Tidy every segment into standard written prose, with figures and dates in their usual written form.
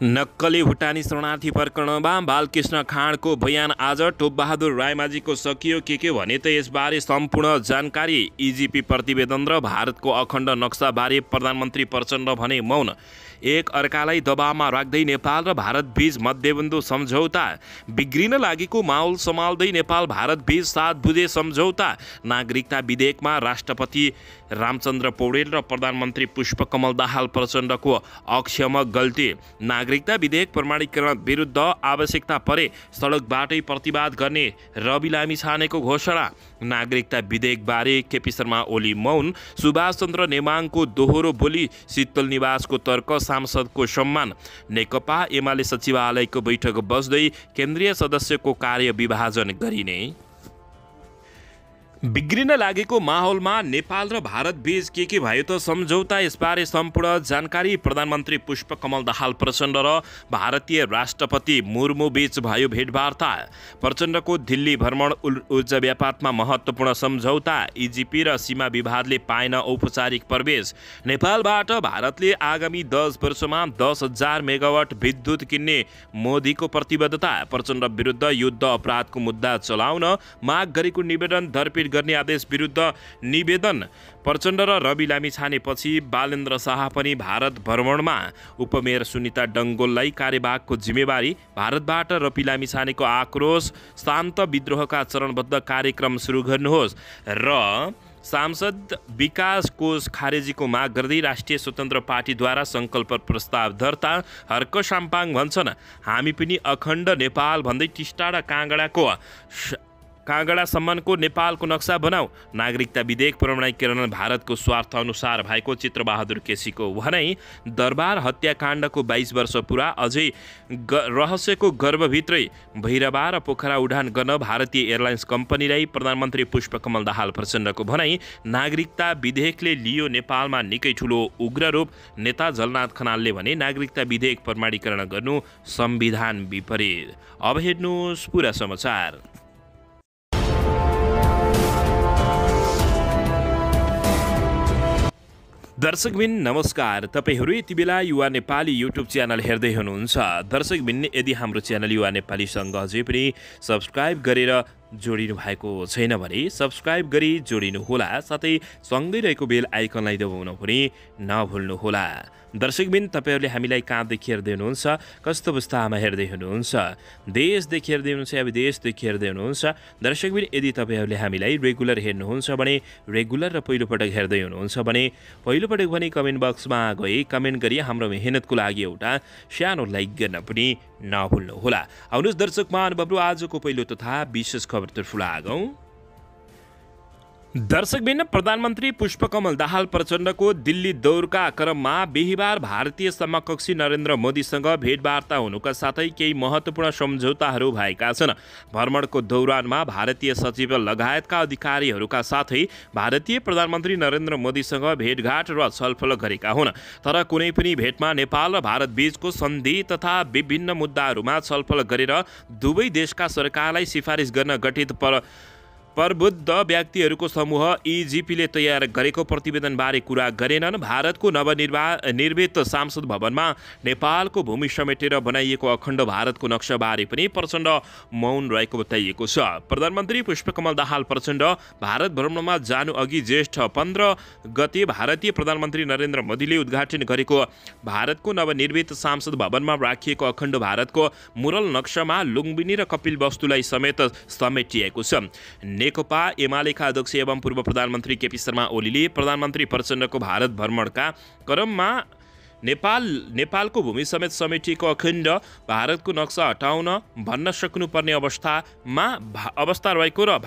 नक्कली भुटानी शरणार्थी प्रकरणमा बालकृष्ण खाँडको बयान आज टोपबहादुर रायमाझीको सकियो के भने त यसबारे सम्पूर्ण जानकारी इजिपी प्रतिवेदन र भारतको अखण्ड नक्साबारे प्रधानमन्त्री प्रचण्ड भने मौन। एक अर्कालाई दबावमा राख्दै नेपाल र भारत बीच मध्यबन्धु सम्झौता, बिग्रिन लागेको माहौल सम्हाल्दै नेपाल भारत बीच 7 बुँदे सम्झौता, नागरिकता विधेयकमा राष्ट्रपति रामचन्द्र पौडेल र प्रधानमन्त्री पुष्पकमल दाहाल प्रचण्डको अक्षम गल्ती, नागरिकता विधेयक प्रमाणीकरण विरुद्ध आवश्यकता परे सडकबाटै प्रतिवाद गर्ने रवि लामिछानेको घोषणा, नागरिकता विधेयकबारे केपी शर्मा ओली मौन, सुभाष चन्द्र नेमाङको दोहोरो बोली, शीतल निवासको तर्क सांसदको सम्मान, नेकपा एमाले सचिवालयको बैठक बस्दै केन्द्रीय सदस्यको कार्य विभाजन गरिने, बिग्रिन लागेको माहौलमा नेपाल र भारत बीच के भयो त सम्झौता, यसबारे सम्पूर्ण जानकारी प्रधानमन्त्री पुष्पकमल दाहाल प्रचण्ड र भारतीय राष्ट्रपति मुर्मु बीच भयो भेटवार्ता, प्रचण्डको दिल्ली भ्रमण ऊर्जा व्यापारमा महत्त्वपूर्ण सम्झौता, इजिपी र सीमा विवादले पाएन औपचारिक प्रवेश, नेपालबाट भारतले आगामी 10 वर्षमा 10,000 मेगावाट विद्युत किन्ने मोदीको प्रतिबद्धता, प्रचण्ड विरुद्ध युद्ध अपराधको मुद्दा चलाउन माग गरेको निवेदन दर्पित गर्ने आदेश विरुद्ध निवेदन, प्रचण्ड र रवि लामिछानेपछि बालेन्द्र शाह पनि भारत भ्रमणमा, उपमेयर सुनिता डङ्गोललाई कार्यभागको जिम्मेवारी, भारतबाट रवि लामिछानेको आक्रोश, शान्त विद्रोहका चरणबद्ध कार्यक्रम सुरु गर्नुहोस् र सांसद विकास कोष खारेजीको माग गर्दै राष्ट्रिय स्वतन्त्र पार्टीद्वारा संकल्प प्रस्ताव दर्ता, हर्क साम्पाङ भन्छन् हामी पनि अखण्ड नेपाल भन्दै टिस्टा र काँगडासम्मको नेपालको नक्सा बनाऊ, नागरिकता विधेयक प्रमाणीकरण भारतको स्वार्थ अनुसार भएको चित्रबहादुर केसीको भनाई, दरबार हत्याकाण्डको 22 वर्ष पुरा, अझै रहस्यको गर्भभित्रै भैरवा र पोखरा उडान गर्न भारतीय एयरलाइन्स कम्पनीलाई प्रधानमन्त्री पुष्पकमल दाहाल प्रचण्डको भनाई, नागरिकता विधेयकले लियो नेपालमा निकै ठुलो उग्र रूप, नेता झलनाथ खनालले भने नागरिकता विधेयक प्रमाणीकरण गर्नु संविधान विपरीत। अब हेर्नुहोस् पुरा समाचार। दर्शकबिन नमस्कार, तपाईहरू यति बेला युवा नेपाली युट्युब च्यानल हेर्दै हुनुहुन्छ। दर्शकबिन यदि हाम्रो च्यानल युवा नेपालीसँग अझै पनि सब्सक्राइब गरेर जोडिनु भएको छैन भने सब्सक्राइब गरी जोडिनुहोला, साथै सँगै रहेको बेल आइकनलाई दबाउन पनि नभुल्नुहोला। दर्शकबिन तपाईहरूले हामीलाई कहाँदेखि हेर्दै हुनुहुन्छ, कस्तो अवस्थामा हेर्दै हुनुहुन्छ, देशदेखि हेर्दै हुनुहुन्छ या विदेशदेखि हेर्दै हुनुहुन्छ। दर्शकबिन यदि तपाईँहरूले हामीलाई रेगुलर हेर्नुहुन्छ भने रेगुलर र पहिलोपटक हेर्दै हुनुहुन्छ भने पहिलोपटक भने कमेन्ट बक्समा गई कमेन्ट गरी हाम्रो मेहनतको लागि एउटा सानो लाइक गर्न पनि नभुल्नुहोला। आउनुहोस् दर्शक महानुभावहरू, आजको पहिलो तथा विशेष खबरतर्फ लागौँ। दर्शकबिन प्रधानमन्त्री पुष्पकमल दाहाल प्रचण्डको दिल्ली दौरका क्रममा बिहिबार भारतीय समकक्षी नरेन्द्र मोदीसँग भेटवार्ता हुनुका साथै केही महत्त्वपूर्ण सम्झौताहरू भएका छन्। भ्रमणको दौरानमा भारतीय सचिव लगायतका अधिकारीहरूका साथै भारतीय प्रधानमन्त्री नरेन्द्र मोदीसँग भेटघाट र छलफल गरेका हुन्। तर कुनै पनि भेटमा नेपाल र भारत बीचको सन्धि तथा विभिन्न मुद्दाहरूमा छलफल गरेर दुवै देशका सरकारलाई सिफारिस गर्न गठित प्रबुद्ध व्यक्तिहरूको समूह इजिपीले तयार गरेको प्रतिवेदनबारे कुरा गरेनन्। भारतको नवनिर्मित संसद भवनमा नेपालको भूमि समेटेर बनाइएको अखण्ड भारतको नक्साबारे पनि प्रचण्ड मौन रहेको बताइएको छ। प्रधानमन्त्री पुष्पकमल दाहाल प्रचण्ड भारत भ्रमणमा जानु अघि ज्येष्ठ 15 गते भारतीय प्रधानमन्त्री नरेन्द्र मोदीले उद्घाटन गरेको भारतको नवनिर्मित संसद भवनमा राखिएको अखण्ड भारतको मुरल नक्सामा लुम्बिनी र कपिलवस्तुलाई समेटिएको छ। नेकपा एमालेका अध्यक्ष एवं पूर्व प्रधानमन्त्री केपी शर्मा ओलीले प्रधानमन्त्री प्रचण्डको भारत भ्रमणका क्रममा नेपालको भूमि समेत समेटिएको अखण्ड भारतको नक्सा हटाउन भन्न सक्नुपर्ने अवस्था रहेको र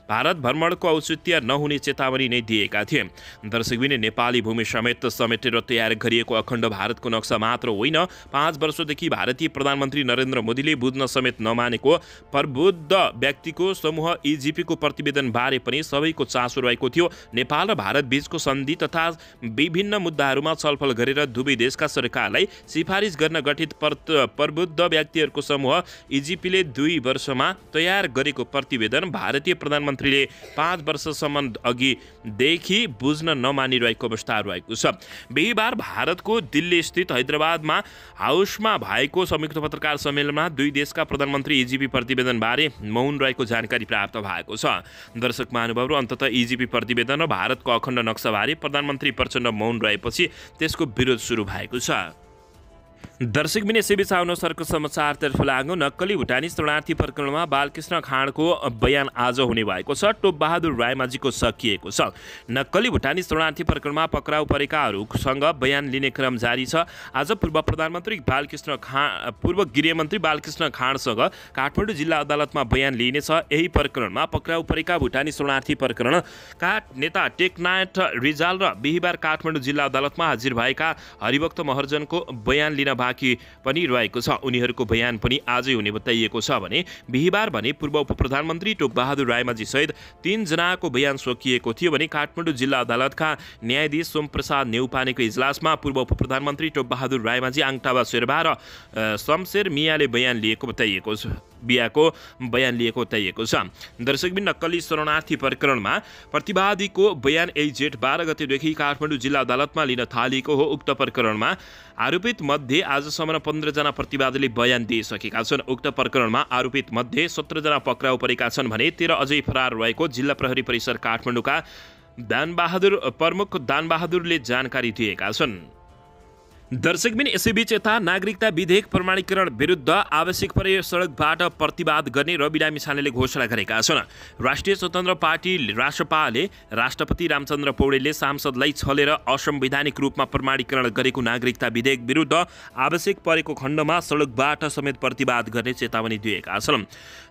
भारत भ्रमणको औचित्य नहुने चेतावनी नै दिएका थिए। दर्शकबिन नेपाली भूमि समेटेर तयार गरिएको अखण्ड भारतको नक्सा मात्र होइन, 5 वर्षदेखि भारतीय प्रधानमन्त्री नरेन्द्र मोदीले बुझ्न समेत नमानेको प्रबुद्ध व्यक्तिको समूह इजिपीको प्रतिवेदनबारे पनि सबैको चासो रहेको थियो। नेपाल र भारत बीचको सन्धि तथा विभिन्न मुद्दाहरूमा छलफल गरेर दुवै देशका सरकारलाई सिफारिस गर्न गठित प्रबुद्ध व्यक्तिहरूको समूह इजिपीले 2 वर्षमा तयार गरेको प्रतिवेदन भारतीय प्रधानमन्त्री प्रधानमन्त्रीले 5 वर्षसम्म अघिदेखि बुझ्न नमानिरहेको अवस्था रहेको छ। बिहिबार भारतको दिल्ली स्थित हैदराबादमा हाउसमा भएको संयुक्त पत्रकार सम्मेलनमा दुई देशका प्रधानमन्त्री इजिपी प्रतिवेदनबारे मौन रहेको जानकारी प्राप्त भएको छ। दर्शक महानुभावहरू, अन्ततः इजिपी प्रतिवेदन र भारतको अखण्ड नक्साबारे प्रधानमन्त्री प्रचण्ड मौन रहेपछि त्यसको विरोध सुरु भएको छ। दर्शकबिन यसैबीच आउनुसरको समाचारतर्फ लागौँ। नक्कली भुटानी शरणार्थी प्रकरणमा बालकृष्ण खाँडको बयान आज हुने भएको छ। टोपबहादुर रायमाझीको सकिएको छ। नक्कली भुटानी शरणार्थी प्रकरणमा पक्राउ परेकाहरूसँग बयान लिने क्रम जारी छ। आज पूर्व गृहमन्त्री बालकृष्ण खाँडसँग काठमाडौँ जिल्ला अदालतमा बयान लिइनेछ। यही प्रकरणमा पक्राउ परेका भुटानी शरणार्थी प्रकरणका नेता टेकनाथ रिजाल र बिहिबार काठमाडौँ जिल्ला अदालतमा हाजिर भएका हरिभक्त महर्जनको बयान लिन बाँकी पनि रहेको छ। उनीहरूको बयान पनि आजै हुने बताइएको छ भने बिहिबार भने पूर्व उपप्रधानमन्त्री टोकबहादुर रायमाझी सहित 3 जनाको बयान सकिएको थियो भने काठमाडौँ जिल्ला अदालतका न्यायाधीश सोमप्रसाद नेउपानेको इजलासमा पूर्व उपप्रधानमन्त्री टोकबहादुर रायमाझी, आङटाबा शेर्पा र शमशेर मियाले बयान लिएको बताइएको छ। दर्शकबिन नक्कली शरणार्थी प्रकरणमा प्रतिवादीको बयान यही जेठ 12 गतेदेखि काठमाडौँ जिल्ला अदालतमा लिन थालिएको हो। उक्त प्रकरणमा आरोपित मध्ये आजसम्म 15 जना प्रतिवादीले बयान दिइसकेका छन्। उक्त प्रकरणमा आरोपित मध्ये 17 जना पक्राउ परेका छन् भने 13 अझै फरार रहेको जिल्ला प्रहरी परिसर काठमाडौँका प्रमुख दानबहादुरले जानकारी दिएका छन्। दर्शकबिन यसैबीच यता नागरिकता विधेयक प्रमाणीकरण विरुद्ध आवश्यक परे सडकबाट प्रतिवाद गर्ने रवि लामिछानेले घोषणा गरेका छन्। राष्ट्रिय स्वतन्त्र पार्टी रासपाले राष्ट्रपति रामचन्द्र पौडेलले सांसदलाई छलेर असंवैधानिक रूपमा प्रमाणीकरण गरेको नागरिकता विधेयक विरुद्ध आवश्यक परेको खण्डमा सडकबाट समेत प्रतिवाद गर्ने चेतावनी दिएका छन्।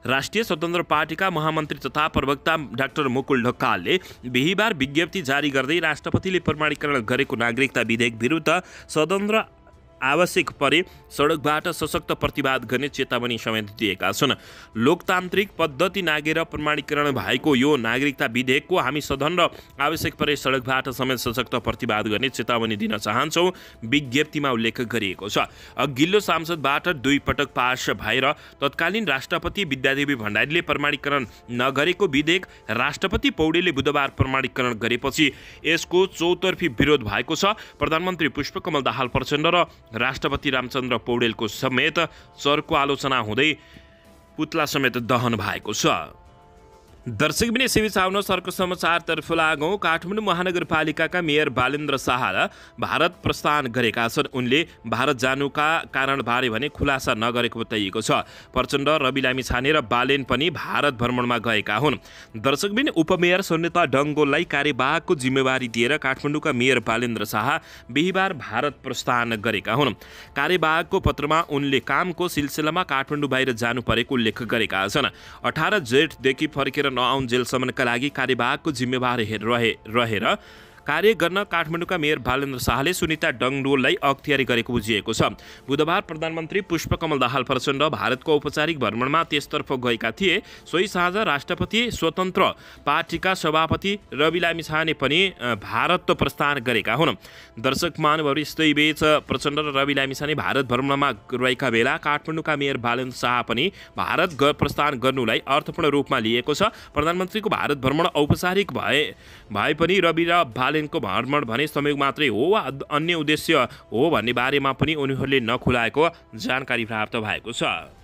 राष्ट्रिय स्वतन्त्र पार्टीका महामन्त्री तथा प्रवक्ता डाक्टर मुकुल ढकालले बिहिबार विज्ञप्ति जारी गर्दै राष्ट्रपतिले प्रमाणीकरण गरेको नागरिकता विधेयक विरुद्ध सदन आवश्यक परे सडकबाट सशक्त प्रतिवाद गर्ने चेतावनी समेत दिएका छन्। लोकतान्त्रिक पद्धति नागेर प्रमाणीकरण भएको यो नागरिकता विधेयकको हामी सदन र आवश्यक परे सडकबाट समेत सशक्त प्रतिवाद गर्ने चेतावनी दिन चाहन्छौँ, विज्ञप्तिमा उल्लेख गरिएको छ। अघिल्लो सांसदबाट 2 पटक पास भएर तत्कालीन राष्ट्रपति विद्यादेवी भण्डारीले प्रमाणीकरण नगरेको विधेयक राष्ट्रपति पौडेलले बुधबार प्रमाणीकरण गरेपछि यसको चौतर्फी विरोध भएको छ। प्रधानमन्त्री पुष्पकमल दाहाल प्रचण्ड र राष्ट्रपति रामचन्द्र पौडेलको समेत चर्को आलोचना हुँदै पुतला समेत दहन भएको छ। दर्शकबिन यसैबीच आउन सरको समाचारतर्फ लागौँ। काठमाडौँ महानगरपालिकाका मेयर बालेन्द्र शाह भारत प्रस्थान गरेका छन्। उनले भारत जानुका कारणबारे भने खुलासा नगरेको बताइएको छ। प्रचण्ड, रवि लामिछाने र बालेन पनि भारत भ्रमणमा गएका हुन्। दर्शकबिन उपमेयर शून्यता डङ्गोललाई कार्यवाहकको जिम्मेवारी दिएर काठमाडौँका मेयर बालेन्द्र शाह बिहिबार भारत प्रस्थान गरेका हुन्। कार्यवाहकको पत्रमा उनले कामको सिलसिलामा काठमाडौँ बाहिर जानु परेको उल्लेख गरेका छन्। 18 जेठदेखि फर्केर नआउन्जेलसम्मका लागि कार्यवाहकको जिम्मेवार रहेर कार्य गर्न काठमाडौँका मेयर बालेन्द्र शाहले सुनिता डङ्गोललाई अख्तियारी गरेको बुझिएको छ। बुधबार प्रधानमन्त्री पुष्पकमल दाहाल प्रचण्ड भारतको औपचारिक भ्रमणमा त्यसतर्फ गएका थिए। सोही साँझ राष्ट्रपति स्वतन्त्र पार्टीका सभापति रवि लामिछाने पनि भारत प्रस्थान गरेका हुन्। दर्शक महानुभावहरू, यस्तै बीच प्रचण्ड र रवि लामिछाने भारत भ्रमणमा रहेका बेला काठमाडौँका मेयर बालेन्द्र शाह पनि भारत प्रस्थान गर्नुलाई अर्थपूर्ण रूपमा लिएको छ। प्रधानमन्त्रीको भारत भ्रमण औपचारिक भए पनि रवि र बालेनको भ्रमण भने संयोग मात्रै हो वा अन्य उद्देश्य हो भन्ने बारेमा पनि उनीहरूले नखुलाएको जानकारी प्राप्त भएको छ।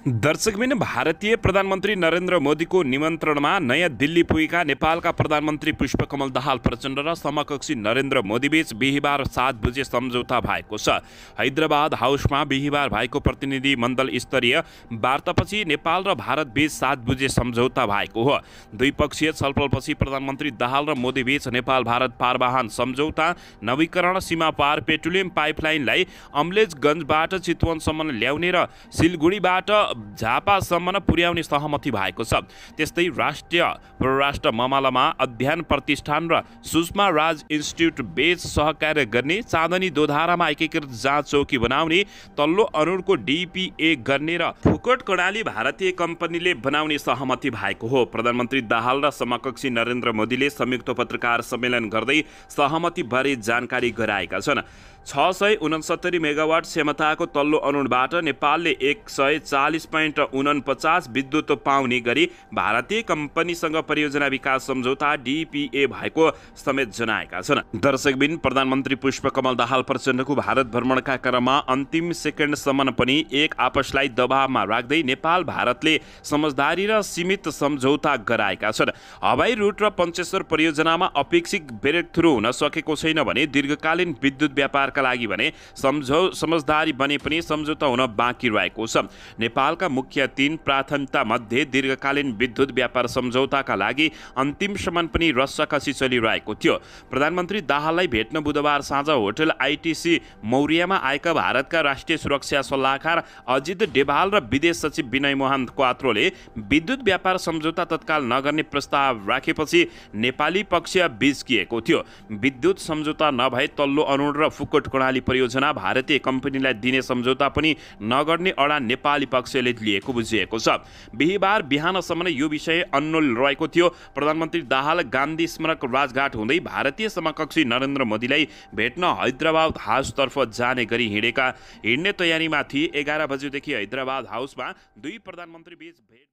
दर्शकबिन भारतीय प्रधानमन्त्री नरेन्द्र मोदीको निमन्त्रणमा नयाँ दिल्ली पुगेका नेपालका प्रधानमन्त्री पुष्पकमल दाहाल प्रचण्ड र समकक्षी नरेन्द्र मोदीबीच बिहिबार 7 बजे सम्झौता भएको छ। हैदराबाद हाउसमा बिहिबार भएको प्रतिनिधि मण्डल स्तरीय वार्तापछि नेपाल र भारतबीच 7 बजे सम्झौता भएको हो। द्विपक्षीय छलफलपछि प्रधानमन्त्री दाहाल र मोदीबीच नेपाल भारत पारवाहन सम्झौता, नवीकरण, सीमा पार पेट्रोलियम पाइपलाइनलाई अम्लेजगञ्जबाट चितवनसम्म ल्याउने र सिलगढीबाट झापासम्म पुर्याउने सहमति भएको छ। त्यस्तै राष्ट्रिय परराष्ट्र मामलामा अध्ययन प्रतिष्ठान र सुषमा राज इन्स्टिच्युट बीच सहकार्य गर्ने, चाँदनी दोधारामा एकीकृत जाँच चौकी बनाउने, तल्लो अरुणको डिपिए गर्ने र फुकोट कर्णाली भारतीय कम्पनीले बनाउने सहमति भएको हो। प्रधानमन्त्री दाहाल र समकक्षी नरेन्द्र मोदीले संयुक्त पत्रकार सम्मेलन गर्दै सहमतिबारे जानकारी गराएका छन्। 669 मेगावाट क्षमताको तल्लो अरुणबाट नेपालले 140 40.49 विद्युत पाउने गरी भारतीय कम्पनीसँग परियोजना विकास सम्झौता DPA भएको समेत जनाएका छन्। दर्शकबिन, प्रधानमन्त्री पुष्पकमल दाहाल प्रचण्डको भारत भ्रमणका क्रममा अन्तिम सेकेन्डसम्म पनि एक आपसलाई दबावमा राख्दै नेपाल भारतले समझदारी र सीमित सम्झौता गराएका छन्। हवाई रुट र पञ्चेश्वर परियोजनामा अपेक्षित ब्रेकथ्रु हुन सकेको छैन भने दीर्घकालीन विद्युत व्यापारका लागि भने समझदारी बने पनि सम्झौता हुन बाँकी रहेको छ। नेपालका मुख्य 3 प्राथमिकता मध्ये दीर्घकालीन विद्युत व्यापार सम्झौताका लागि अन्तिमसम्म पनि रस्साकसी चलिरहेको थियो। प्रधानमन्त्री दाहाललाई भेट्न बुधबार साँझ होटल ITC मौर्यमा आएका भारतका राष्ट्रिय सुरक्षा सल्लाहकार अजित डेभाल र विदेश सचिव विनय मोहन क्वात्रोले विद्युत व्यापार सम्झौता तत्काल नगर्ने प्रस्ताव राखेपछि नेपाली पक्ष बिच्किएको थियो। विद्युत सम्झौता नभए तल्लो अरुण र फुकोट कर्णाली परियोजना भारतीय कम्पनीलाई दिने सम्झौता पनि नगर्ने अडान नेपाली पक्षले लिएको बुझिएको छ। बिहीबार बिहानसम्म यो विषय अन्नोल रहेको थियो। प्रधानमन्त्री दाहाल गान्धी स्मारक राजघाट हुँदै भारतीय समकक्षी नरेन्द्र मोदीलाई भेट्न हैदराबाद हाउसतर्फ जाने गरी हिँड्ने तयारीमा थिए। 11 बजेदेखि हैदराबाद हाउसमा दुई प्रधानमन्त्री बीच भेट